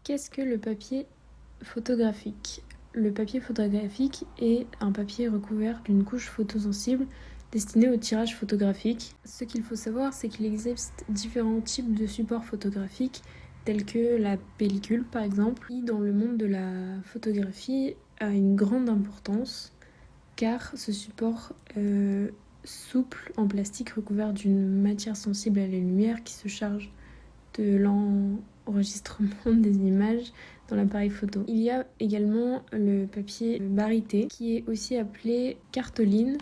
Qu'est-ce que le papier photographique? Le papier photographique est un papier recouvert d'une couche photosensible destinée au tirage photographique. Ce qu'il faut savoir, c'est qu'il existe différents types de supports photographiques, tels que la pellicule par exemple, qui dans le monde de la photographie a une grande importance, car ce support souple en plastique recouvert d'une matière sensible à la lumière qui se charge de l'enregistrement des images dans l'appareil photo. Il y a également le papier barité qui est aussi appelé cartoline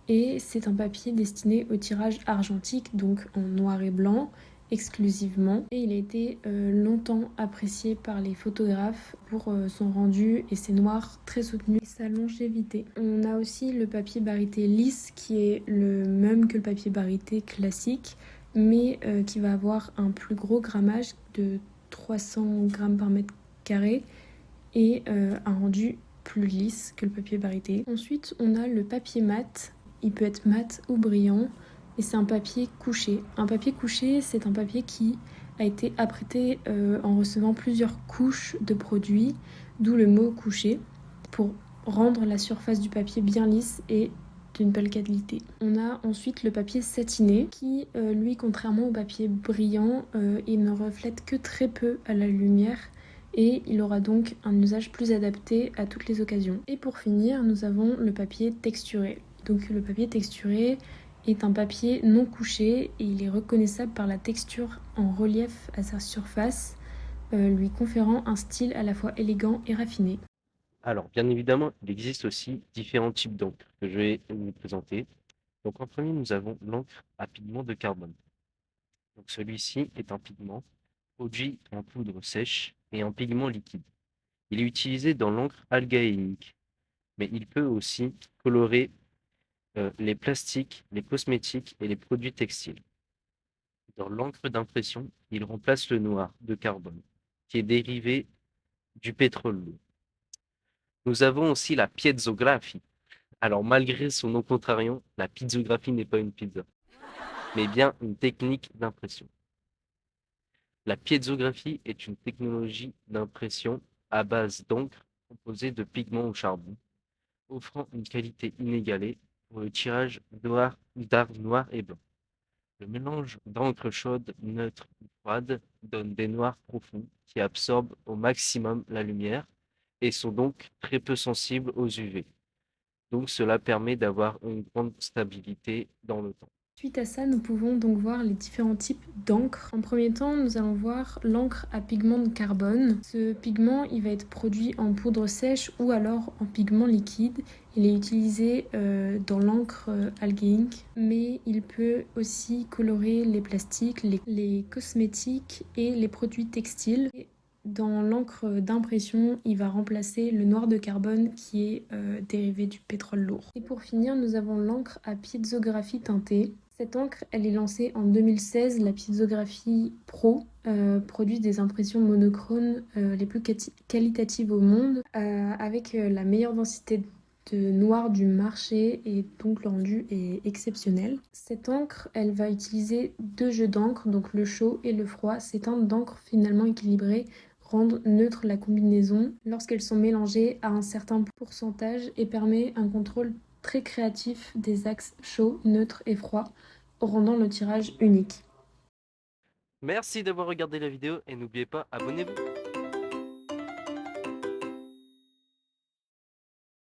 et c'est un papier destiné au tirage argentique, donc en noir et blanc exclusivement, et il a été longtemps apprécié par les photographes pour son rendu et ses noirs très soutenus et sa longévité. On a aussi le papier barité lisse qui est le même que le papier barité classique, mais qui va avoir un plus gros grammage de 300 grammes par mètre carré et un rendu plus lisse que le papier barité. Ensuite, on a le papier mat. Il peut être mat ou brillant et c'est un papier couché. Un papier couché, c'est un papier qui a été apprêté en recevant plusieurs couches de produits, d'où le mot couché, pour rendre la surface du papier bien lisse et d'une belle qualité. On a ensuite le papier satiné qui, lui, contrairement au papier brillant, il ne reflète que très peu à la lumière et il aura donc un usage plus adapté à toutes les occasions. Et pour finir, nous avons le papier texturé. Donc le papier texturé est un papier non couché et il est reconnaissable par la texture en relief à sa surface, lui conférant un style à la fois élégant et raffiné. Alors, bien évidemment, il existe aussi différents types d'encre que je vais vous présenter. Donc, en premier, nous avons l'encre à pigment de carbone. Donc, celui-ci est un pigment produit en poudre sèche et en pigment liquide. Il est utilisé dans l'encre algaïnique, mais il peut aussi colorer les plastiques, les cosmétiques et les produits textiles. Dans l'encre d'impression, il remplace le noir de carbone, qui est dérivé du pétrole lourd. Nous avons aussi la piezographie. Alors, malgré son nom contrariant, la pizzographie n'est pas une pizza, mais bien une technique d'impression. La piezographie est une technologie d'impression à base d'encre composée de pigments au charbon, offrant une qualité inégalée pour le tirage d'art noir et blanc. Le mélange d'encre chaude, neutre ou froide donne des noirs profonds qui absorbent au maximum la lumière et sont donc très peu sensibles aux UV. Donc cela permet d'avoir une grande stabilité dans le temps. Suite à ça, nous pouvons donc voir les différents types d'encre. En premier temps, nous allons voir l'encre à pigment de carbone. Ce pigment, il va être produit en poudre sèche ou alors en pigment liquide. Il est utilisé dans l'encre algaïque, mais il peut aussi colorer les plastiques, les cosmétiques et les produits textiles. Dans l'encre d'impression, il va remplacer le noir de carbone qui est dérivé du pétrole lourd. Et pour finir, nous avons l'encre à piezographie teintée. Cette encre, elle est lancée en 2016. La Piezographie Pro produit des impressions monochromes les plus qualitatives au monde avec la meilleure densité de noir du marché et donc le rendu est exceptionnel. Cette encre, elle va utiliser deux jeux d'encre, donc le chaud et le froid. Ces teintes d'encre finalement équilibrées rendent neutre la combinaison lorsqu'elles sont mélangées à un certain pourcentage et permet un contrôle très créatif des axes chauds, neutres et froids, rendant le tirage unique. Merci d'avoir regardé la vidéo et n'oubliez pas, abonnez-vous.